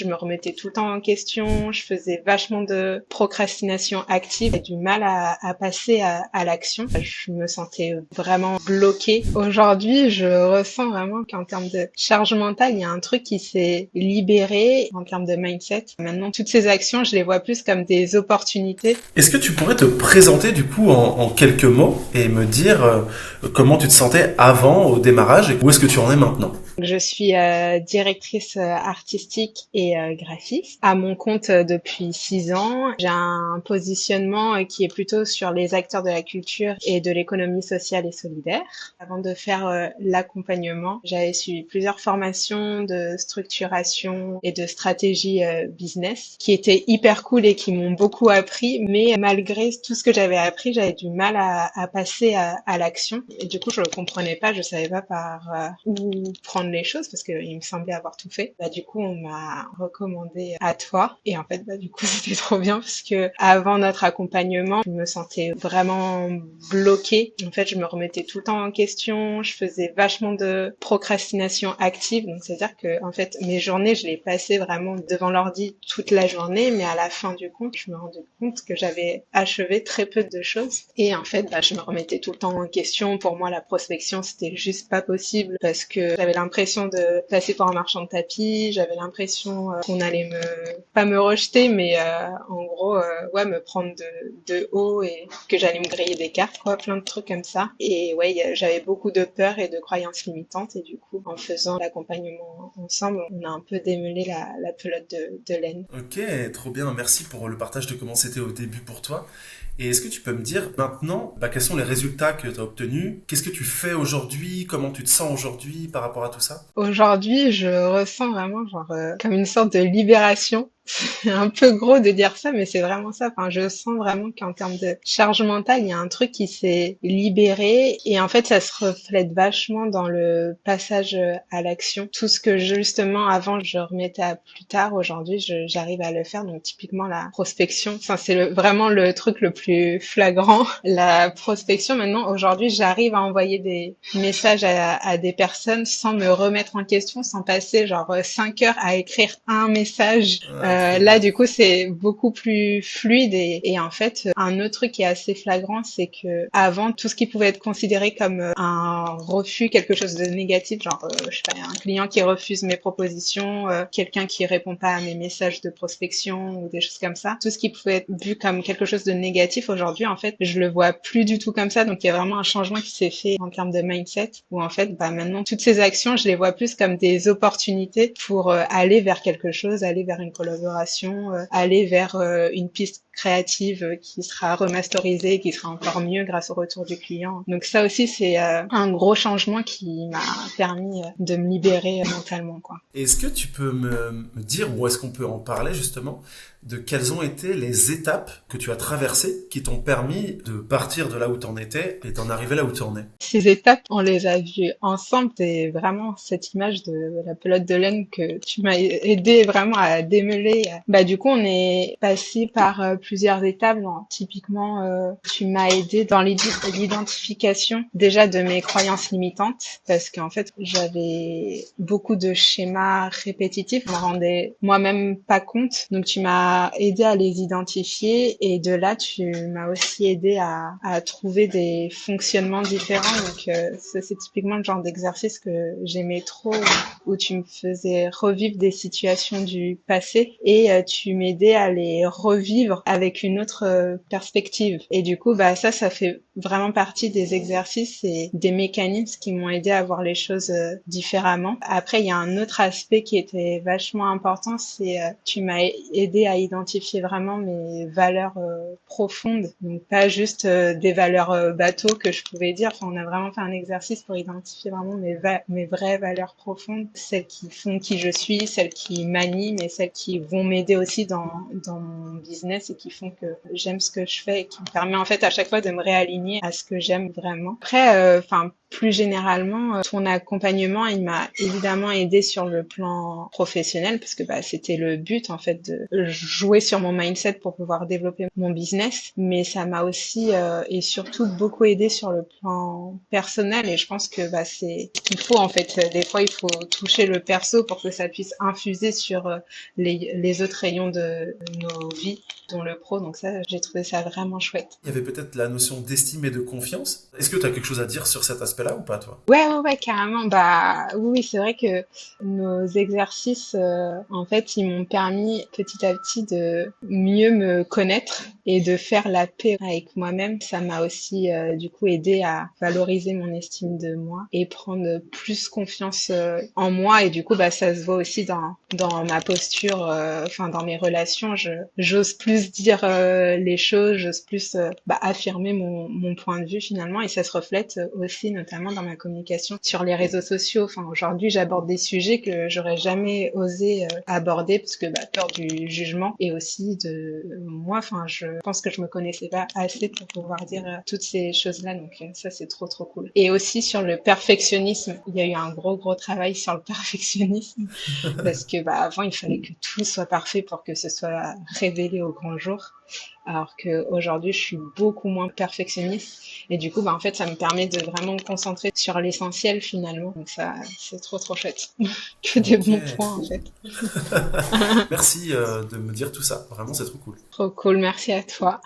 Je me remettais tout le temps en question, je faisais vachement de procrastination active et du mal à passer à l'action. Je me sentais vraiment bloquée. Aujourd'hui, je ressens vraiment qu'en termes de charge mentale, il y a un truc qui s'est libéré en termes de mindset. Maintenant, toutes ces actions, je les vois plus comme des opportunités. Est-ce que tu pourrais te présenter du coup en quelques mots et me dire comment tu te sentais avant au démarrage et où est-ce que tu en es maintenant? Je suis directrice artistique et graphiste à mon compte depuis 6 ans. J'ai un positionnement qui est plutôt sur les acteurs de la culture et de l'économie sociale et solidaire. Avant de faire l'accompagnement, j'avais suivi plusieurs formations de structuration et de stratégie business qui étaient hyper cool et qui m'ont beaucoup appris. Mais malgré tout ce que j'avais appris, j'avais du mal à passer à l'action. Et du coup, je ne comprenais pas, je savais pas par où prendre les choses parce qu'il me semblait avoir tout fait. Bah, du coup, on m'a recommandé à toi. Et en fait, bah, du coup, c'était trop bien parce que avant notre accompagnement, je me sentais vraiment bloquée. En fait, je me remettais tout le temps en question. Je faisais vachement de procrastination active. Donc, c'est-à-dire que, en fait, mes journées, je les passais vraiment devant l'ordi toute la journée. Mais à la fin du compte, je me rendais compte que j'avais achevé très peu de choses. Et en fait, bah, je me remettais tout le temps en question. Pour moi, la prospection, c'était juste pas possible parce que j'avais l'impression de passer pour un marchand de tapis. J'avais l'impression qu'on allait pas me rejeter, mais en gros, ouais, me prendre de haut et que j'allais me griller des cartes, quoi, plein de trucs comme ça. Et ouais, j'avais beaucoup de peur et de croyances limitantes. Et du coup, en faisant l'accompagnement ensemble, on a un peu démêlé la pelote de laine. Ok, trop bien, merci pour le partage de comment c'était au début pour toi. Et est-ce que tu peux me dire maintenant quels sont les résultats que tu as obtenus? Qu'est-ce que tu fais aujourd'hui? Comment tu te sens aujourd'hui par rapport à tout ça? Aujourd'hui, je ressens vraiment genre comme une sorte de libération. C'est un peu gros de dire ça, mais c'est vraiment ça. Enfin, je sens vraiment qu'en termes de charge mentale, il y a un truc qui s'est libéré et en fait, ça se reflète vachement dans le passage à l'action. Tout ce que justement avant je remettais à plus tard, aujourd'hui, j'arrive à le faire. Donc typiquement la prospection, enfin, c'est vraiment le truc le plus flagrant. La prospection, maintenant, aujourd'hui, j'arrive à envoyer des messages à des personnes sans me remettre en question, sans passer genre 5 heures à écrire un message. Ah, trop Là, bien. du coup, c'est beaucoup plus fluide et en fait, un autre truc qui est assez flagrant, c'est que avant, tout ce qui pouvait être considéré comme un refus, quelque chose de négatif, genre, je sais pas, un client qui refuse mes propositions, quelqu'un qui répond pas à mes messages de prospection ou des choses comme ça, tout ce qui pouvait être vu comme quelque chose de négatif aujourd'hui, en fait, je le vois plus du tout comme ça. Donc, il y a vraiment un changement qui s'est fait en termes de mindset où en fait, bah, maintenant, toutes ces actions, je les vois plus comme des opportunités pour aller vers quelque chose, aller vers une collaboration, aller vers une piste créative qui sera remasterisée, qui sera encore mieux grâce au retour du client. Donc ça aussi, c'est un gros changement qui m'a permis de me libérer mentalement, quoi. Est-ce que tu peux me dire, ou est-ce qu'on peut en parler justement, de quelles ont été les étapes que tu as traversées qui t'ont permis de partir de là où tu en étais et d'en arriver là où tu en es? Ces étapes, on les a vues ensemble. C'est vraiment cette image de la pelote de laine que tu m'as aidé vraiment à démêler. Bah, du coup, on est passé par plusieurs étapes. Genre, typiquement, tu m'as aidé dans l'identification déjà de mes croyances limitantes parce qu'en fait, j'avais beaucoup de schémas répétitifs. Je m'en rendais moi-même pas compte. Donc, tu m'as aidé à les identifier et de là, tu m'as aussi aidé à trouver des fonctionnements différents. Donc, ça, c'est typiquement le genre d'exercice que j'aimais trop, où tu me faisais revivre des situations du passé et tu m'aidais à les revivre avec une autre perspective. Et du coup, bah ça fait vraiment partie des exercices et des mécanismes qui m'ont aidé à voir les choses différemment. Après, il y a un autre aspect qui était vachement important, c'est tu m'as aidé à identifier vraiment mes valeurs profondes, donc pas juste des valeurs bateau que je pouvais dire. Enfin, on a vraiment fait un exercice pour identifier vraiment mes vraies valeurs profondes, celles qui font qui je suis, celles qui m'animent et celles qui vont m'aider aussi dans mon business et qui font que j'aime ce que je fais et qui me permet en fait à chaque fois de me réaligner à ce que j'aime vraiment. Après, enfin, plus généralement, ton accompagnement, il m'a évidemment aidé sur le plan professionnel parce que bah, c'était le but en fait de jouer sur mon mindset pour pouvoir développer mon business, mais ça m'a aussi et surtout beaucoup aidé sur le plan personnel et je pense que bah, c'est ce qu'il faut en fait. Des fois, il faut toucher le perso pour que ça puisse infuser sur les autres rayons de nos vies, dont le pro. Donc ça, j'ai trouvé ça vraiment chouette. Il y avait peut-être la notion d'estime et de confiance. Est-ce que tu as quelque chose à dire sur cet aspect-là ou pas, toi? Ouais, carrément. Bah, oui, c'est vrai que nos exercices, en fait, ils m'ont permis petit à petit de mieux me connaître et de faire la paix avec moi-même. Ça m'a aussi, du coup, aidé à valoriser mon estime de moi et prendre plus confiance en moi. Et du coup, bah, ça se voit aussi dans ma posture, enfin, dans mes relations. J'ose plus dire les choses, j'ose plus bah, affirmer mon point de vue finalement. Et ça se reflète aussi notamment dans ma communication sur les réseaux sociaux. Enfin, aujourd'hui, j'aborde des sujets que j'aurais jamais osé aborder parce que bah, peur du jugement et aussi de moi. Enfin, je pense que je me connaissais pas assez pour pouvoir dire toutes ces choses-là. Donc ça, c'est trop cool. Et aussi sur le perfectionnisme, il y a eu un gros travail sur le perfectionnisme parce que bah avant, il fallait que tout soit parfait pour que ce soit révélé au grand jour. Alors que aujourd'hui, je suis beaucoup moins perfectionniste et du coup, bah en fait, ça me permet de vraiment me concentrer sur l'essentiel finalement. Donc ça, c'est trop chouette. Que des Ok. bons points en fait. Merci de me dire tout ça. Vraiment, c'est trop cool. Trop cool, merci à toi.